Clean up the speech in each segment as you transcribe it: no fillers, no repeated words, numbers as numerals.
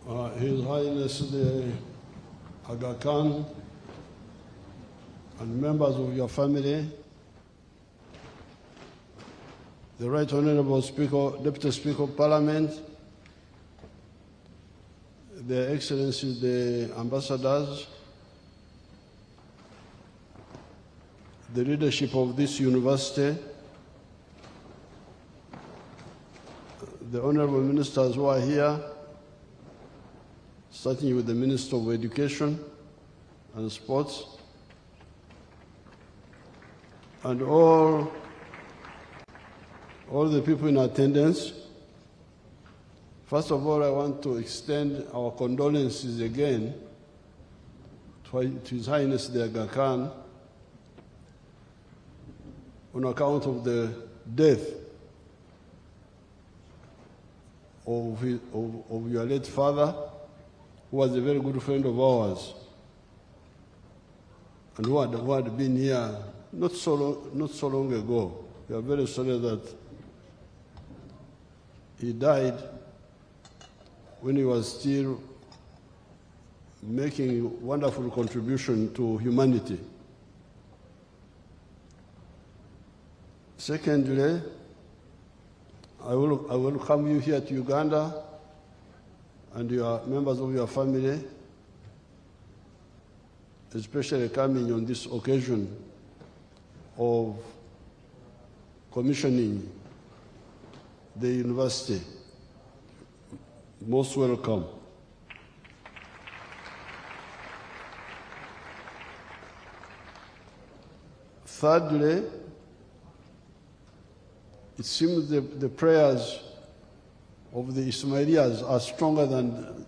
His Highness the Aga Khan and members of your family, the Right Honorable Speaker, Deputy Speaker of Parliament, Their Excellencies the Ambassadors, the leadership of this university, the Honorable Ministers who are here, starting with the Minister of Education and Sports, and all the people in attendance. First of all, I want to extend our condolences again to His Highness the Aga Khan on account of the death of your late father, who was a very good friend of ours, and who had been here not so long ago. We are very sorry that he died when he was still making a wonderful contribution to humanity. Secondly, I will welcome you here to Uganda and your members of your family, especially coming on this occasion of commissioning the university. Most welcome. Thirdly, it seems the prayers of the Ismailians are stronger than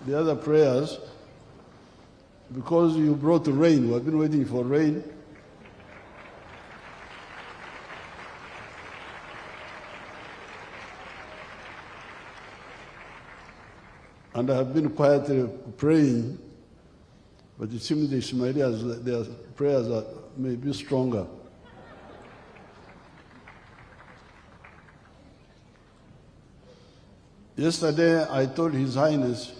the other prayers, because you brought rain. We have been waiting for rain. And I have been quietly praying, but it seems the Ismailians, their prayers are maybe stronger. Yesterday, I told His Highness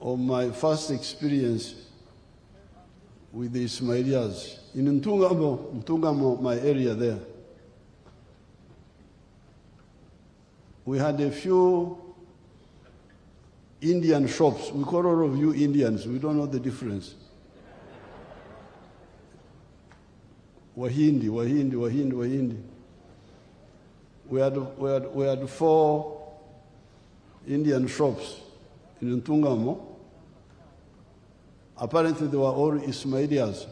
of my first experience with the Ismailians in Ntungamo, my area there. We had a few Indian shops. We call all of you Indians. We don't know the difference. Wahindi, Wahindi, Wahindi, Wahindi. We had 4 Indian shops in Ntungamo. Apparently, they were all Ismailians.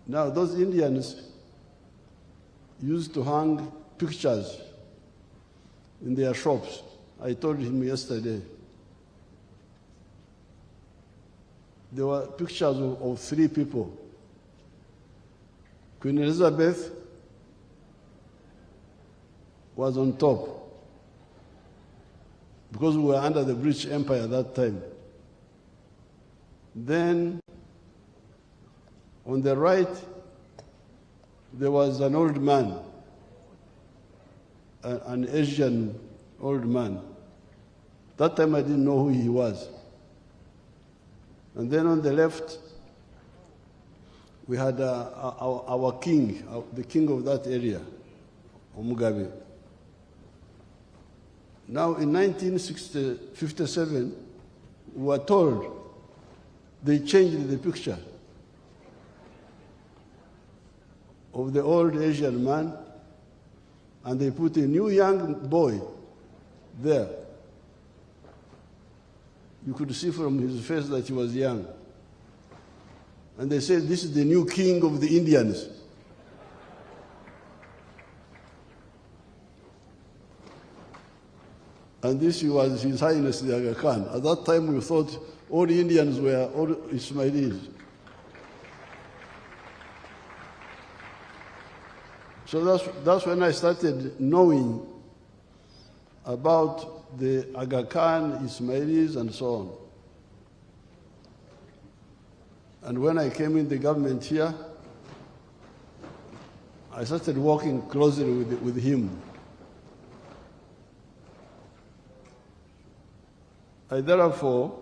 Now, those Indians used to hang pictures in their shops. I told him yesterday. There were pictures of 3 people. Queen Elizabeth was on top, because we were under the British Empire at that time. Then, on the right, there was an old man, an Asian old man. That time I didn't know who he was. And then on the left, we had our king, the king of that area, Mugabe. Now in 1957, we were told they changed the picture of the old Asian man, and they put a new young boy there. You could see from his face that he was young. And they said, this is the new king of the Indians. And this was His Highness the Aga Khan. At that time, we thought all Indians were all Ismailis. So that's when I started knowing about the Aga Khan, Ismailis, and so on. And when I came in the government here, I started working closely with him. I therefore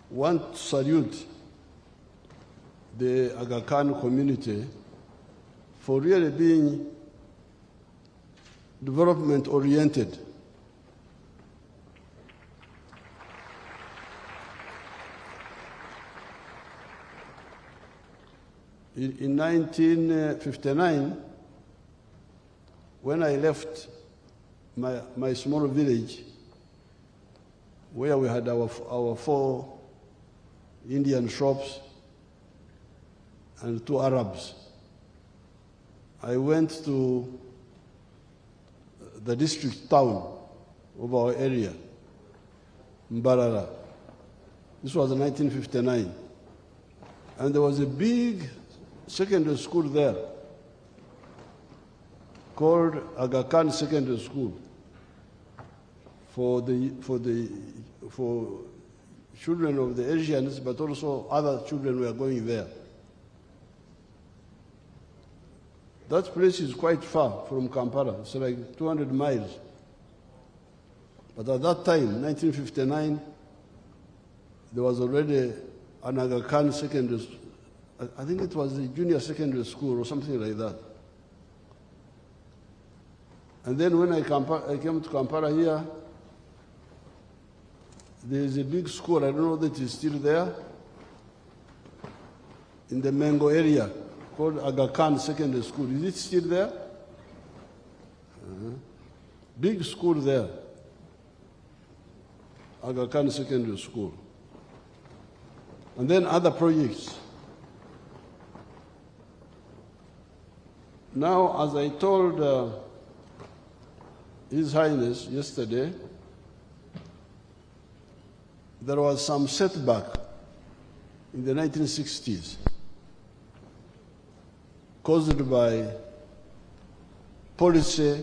want to salute the Aga Khan community for really being development-oriented. In 1959, when I left my small village, where we had our 4 Indian shops and 2 Arabs, I went to the district town of our area, Mbarara. This was in 1959. And there was a big secondary school there called Aga Khan Secondary School for children of the Asians, but also other children were going there. That place is quite far from Kampala. It's like 200 miles. But at that time, 1959, there was already an Aga Khan secondary school. I think it was the junior secondary school or something like that. And then when I came to Kampala here, there is a big school, I don't know that it's still there, in the Mengo area, called Aga Khan Secondary School. Is it still there? Big school there, Aga Khan Secondary School. And then other projects. Now, as I told His Highness yesterday, there was some setback in the 1960s caused by policy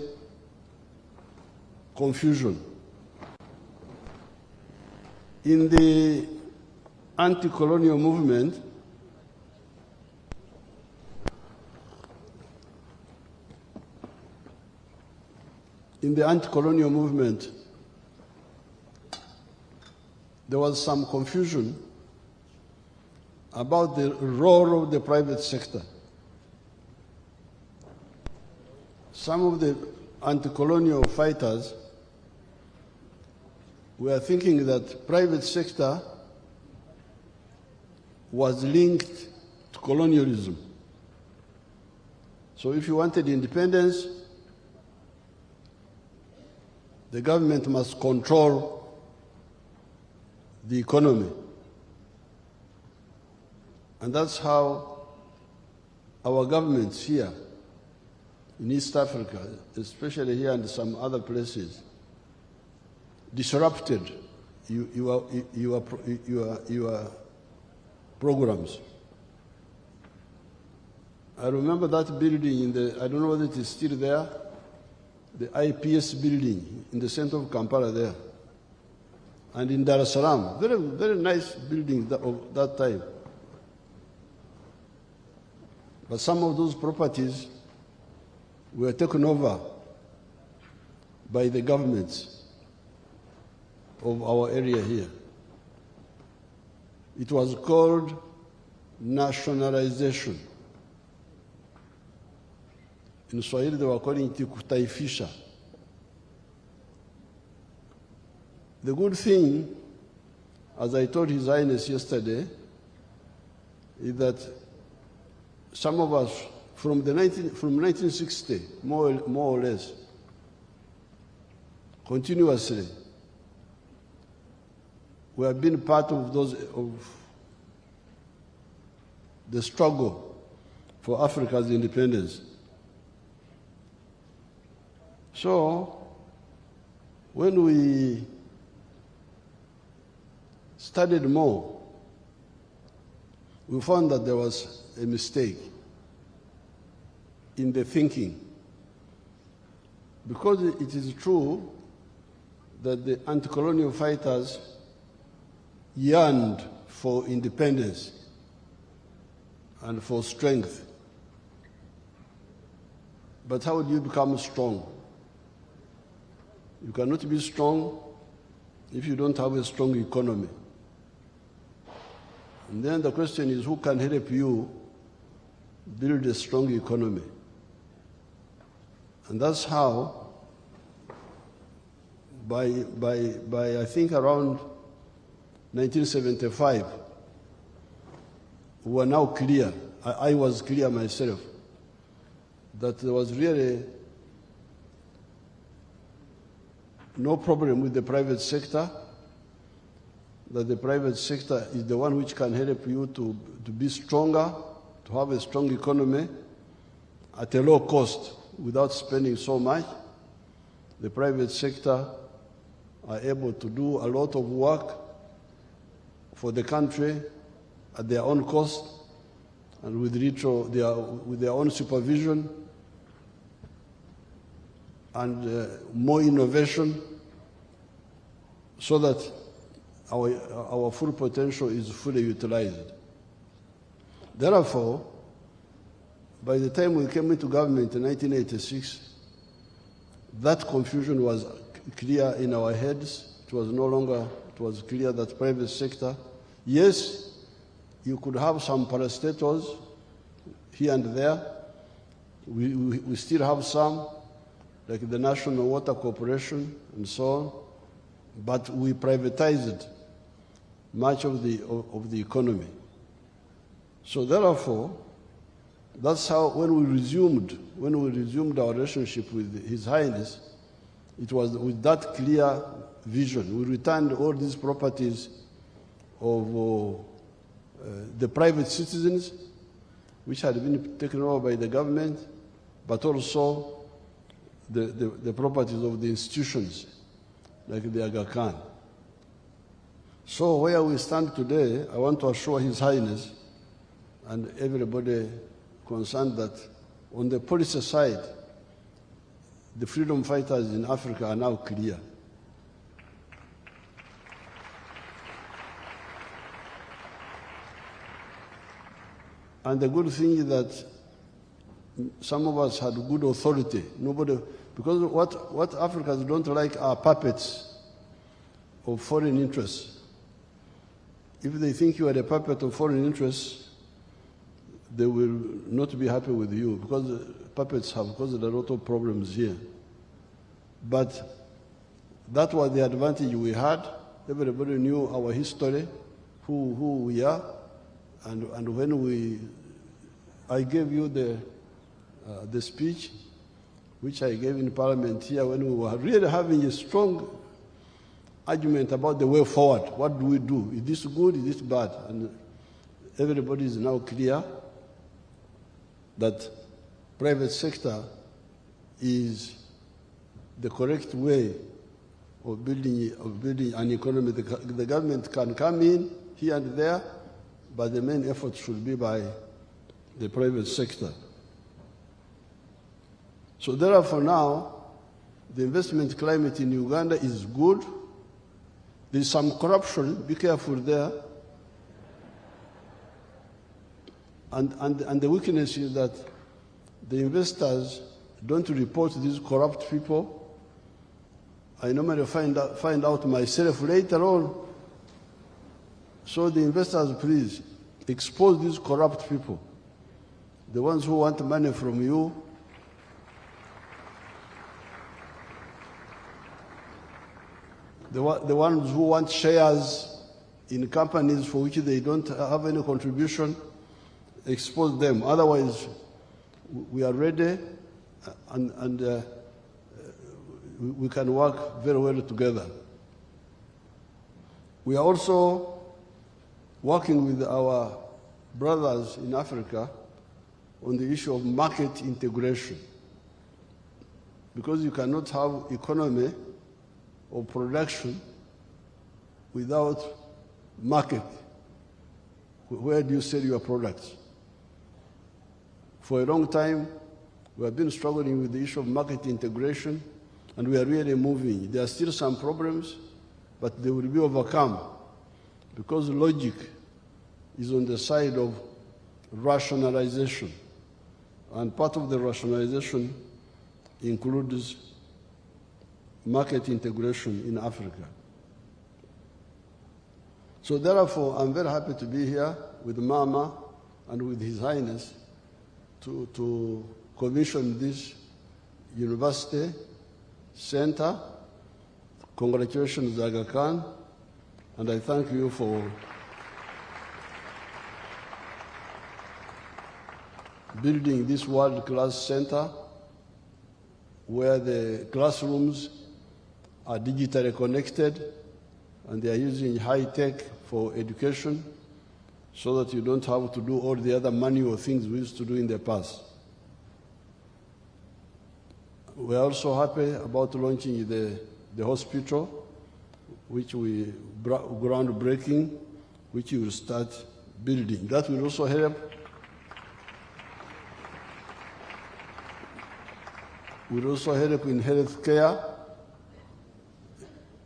confusion. In the anti-colonial movement, there was some confusion about the role of the private sector. Some of the anti-colonial fighters were thinking that private sector was linked to colonialism. So if you wanted independence, the government must control the economy. And that's how our governments here in East Africa, especially here and some other places, disrupted your programs. I remember that building I don't know whether it is still there, the IPS building in the center of Kampala there. And in Dar es Salaam, very, very nice buildings of that time. But some of those properties were taken over by the governments of our area here. It was called nationalization. In Swahili, they were calling it kutaifisha. The good thing, as I told His Highness yesterday, is that some of us from 1960, more or less, continuously, we have been part of the struggle for Africa's independence. So, when we studied more, we found that there was a mistake in the thinking. Because it is true that the anti-colonial fighters yearned for independence and for strength. But how do you become strong? You cannot be strong if you don't have a strong economy. And then the question is, who can help you build a strong economy? And that's how, by I think around 1975, we were now clear. I was clear myself that there was really no problem with the private sector, that the private sector is the one which can help you to be stronger, to have a strong economy at a low cost without spending so much. The private sector are able to do a lot of work for the country at their own cost and with their own supervision and more innovation, so that our full potential is fully utilized. Therefore, by the time we came into government in 1986, that confusion was clear in our heads. It was clear that private sector, yes, you could have some parastatals here and there. We still have some, like the National Water Corporation and so on, but we privatized much of the economy. So therefore, that's how when we resumed our relationship with His Highness, it was with that clear vision. We returned all these properties of the private citizens, which had been taken over by the government, but also the properties of the institutions, like the Aga Khan. So where we stand today, I want to assure His Highness and everybody concerned that on the policy side, the freedom fighters in Africa are now clear. And the good thing is that some of us had good authority. Because what Africans don't like are puppets of foreign interests. If they think you are a puppet of foreign interests, they will not be happy with you, because puppets have caused a lot of problems here. But that was the advantage we had. Everybody knew our history, who we are, and when I gave you the speech, which I gave in Parliament here, when we were really having a strong argument about the way forward. What do we do? Is this good? Is this bad? And everybody is now clear that private sector is the correct way of building an economy. The government can come in here and there, but the main effort should be by the private sector. So therefore now, the investment climate in Uganda is good. There's some corruption, be careful there. And the weakness is that the investors don't report these corrupt people. I normally find out myself later on. So the investors, please, expose these corrupt people. The ones who want money from you, the ones who want shares in companies for which they don't have any contribution, expose them. Otherwise, we are ready and we can work very well together. We are also working with our brothers in Africa on the issue of market integration, because you cannot have economy or production without market. Where do you sell your products? For a long time, we have been struggling with the issue of market integration, and we are really moving. There are still some problems, but they will be overcome, because logic is on the side of rationalization. And part of the rationalization includes market integration in Africa. So therefore, I'm very happy to be here with Mama and with His Highness to commission this university center. Congratulations, Aga Khan, and I thank you for building this world-class center where the classrooms are digitally connected and they are using high-tech for education so that you don't have to do all the other manual things we used to do in the past. We are also happy about launching the hospital, which we groundbreaking, which we will start building. That will also help. Will also help in health care.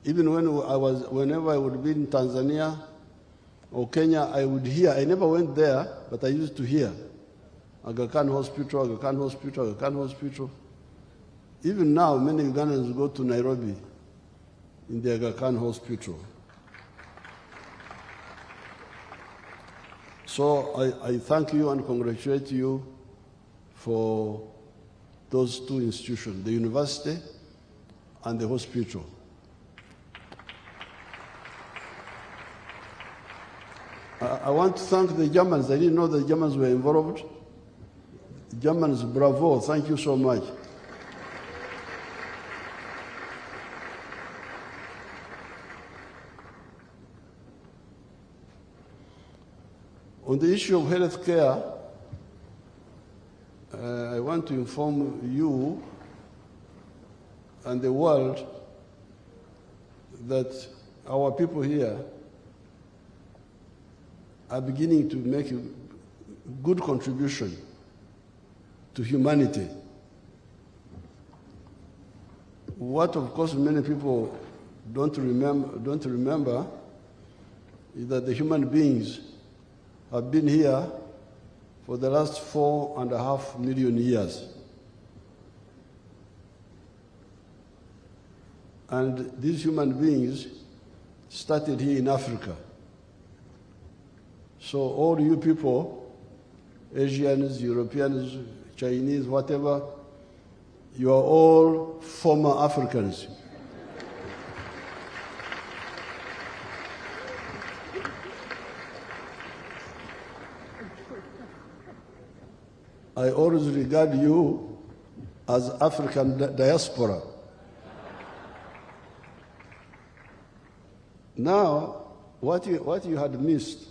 Even whenever I would be in Tanzania or Kenya, I would hear. I never went there, but I used to hear Aga Khan Hospital, Aga Khan Hospital, Aga Khan Hospital. Even now, many Ugandans go to Nairobi in the Aga Khan Hospital. So I thank you and congratulate you for those two institutions, the university and the hospital. I want to thank the Germans. I didn't know the Germans were involved. Germans, bravo, thank you so much. On the issue of health care, I want to inform you and the world that our people here are beginning to make a good contribution to humanity. What, of course, many people don't remember is that the human beings have been here for the last 4.5 million years. And these human beings started here in Africa. So all you people, Asians, Europeans, Chinese, whatever, you are all former Africans. I always regard you as African diaspora. Now, what you had missed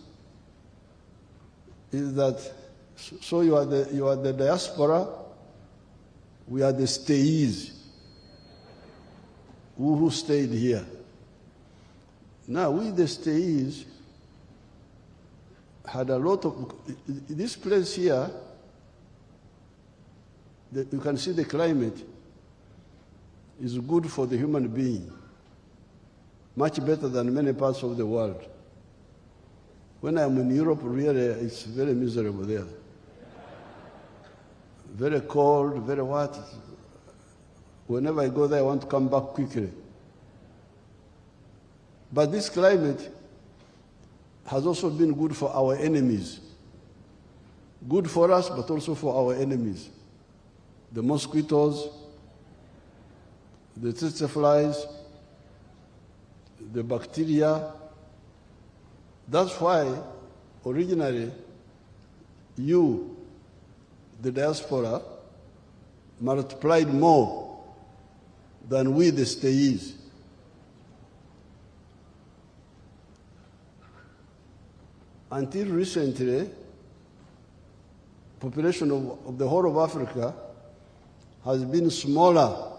is that, so you are the diaspora, we are the stayees who stayed here. Now, we the stayees had a lot of, this place here, you can see the climate is good for the human being, much better than many parts of the world. When I'm in Europe, really, it's very miserable there. Very cold, very hot. Whenever I go there, I want to come back quickly. But this climate has also been good for our enemies. Good for us, but also for our enemies. The mosquitoes, the tsetse flies, the bacteria. That's why originally you, the diaspora, multiplied more than we, the stayees. Until recently, population of the whole of Africa has been smaller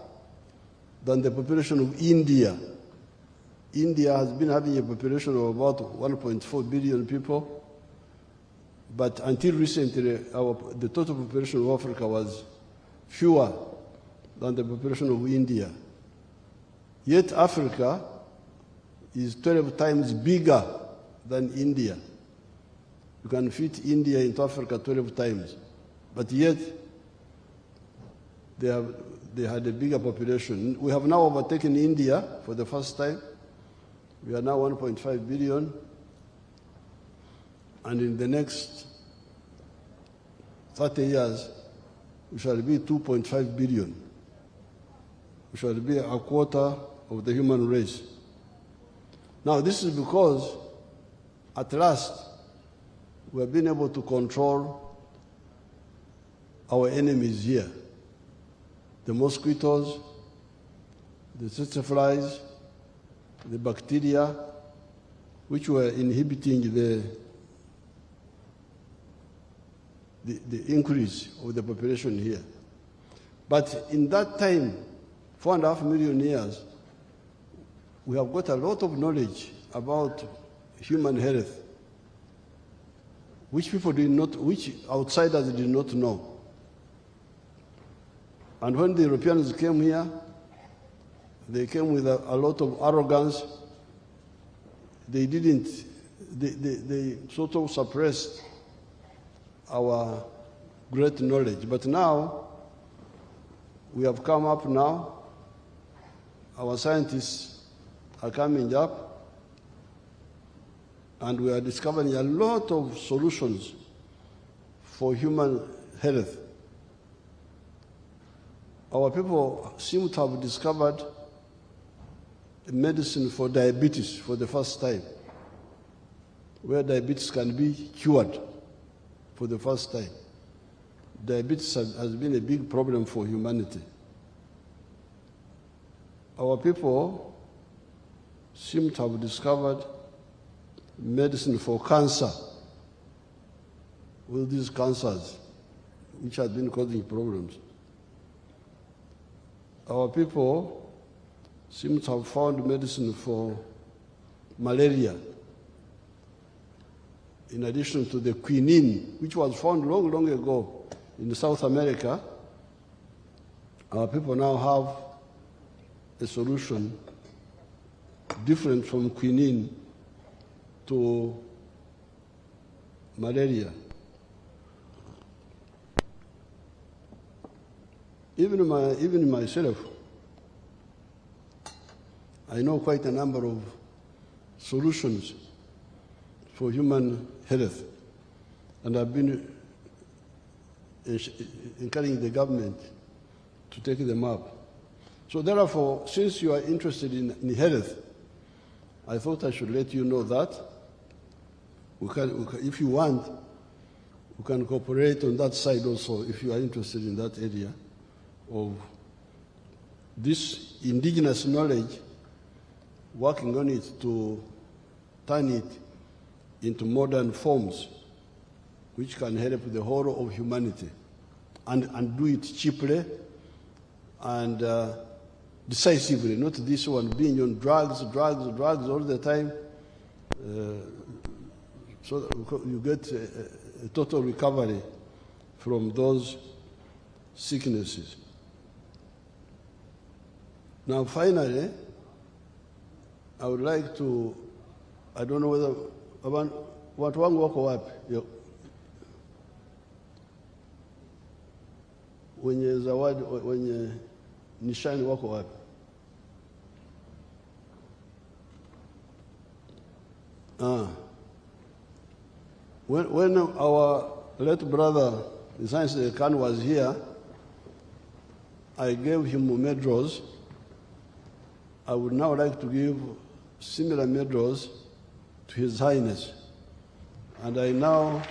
than the population of India. India has been having a population of about 1.4 billion people, but until recently, the total population of Africa was fewer than the population of India. Yet Africa is 12 times bigger than India. You can fit India into Africa 12 times, but yet they had a bigger population. We have now overtaken India for the first time. We are now 1.5 billion. And in the next 30 years, we shall be 2.5 billion. We shall be a quarter of the human race. Now, this is because, at last, we have been able to control our enemies here. The mosquitoes, the tsetse flies, the bacteria, which were inhibiting the increase of the population here. But in that time, 4.5 million years, we have got a lot of knowledge about human health, which people did not, which outsiders did not know. And when the Europeans came here, they came with a lot of arrogance. They sort of suppressed our great knowledge. But now, we have come up now. Our scientists are coming up, and we are discovering a lot of solutions for human health. Our people seem to have discovered a medicine for diabetes for the first time, where diabetes can be cured for the first time. Diabetes has been a big problem for humanity. Our people seem to have discovered medicine for cancer, all these cancers which have been causing problems. Our people seem to have found medicine for malaria, in addition to the quinine, which was found long, long ago in South America. Our people now have a solution different from quinine to malaria. Even myself, I know quite a number of solutions for human health, and I've been encouraging the government to take them up. So therefore, since you are interested in health, I thought I should let you know that. If you want, we can cooperate on that side also, if you are interested in that area of this indigenous knowledge, working on it to turn it into modern forms which can help the whole of humanity, and do it cheaply and decisively, not this one being on drugs all the time, so that you get a total recovery from those sicknesses. Now, finally, I would like to, I don't know whether, watu wangu wako wapi? Wenye zawadi, wenye nishani wako wapi? When our late brother, the science Aga Khan, was here, I gave him medals. I would now like to give similar medals to His Highness. And I now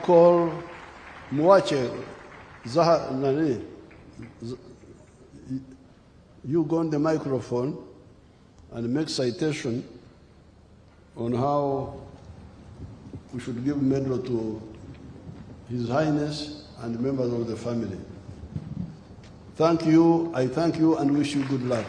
call Mwache Zaha Nani. You go on the microphone and make citation on how we should give medal to His Highness and members of the family. Thank you, I thank you and wish you good luck.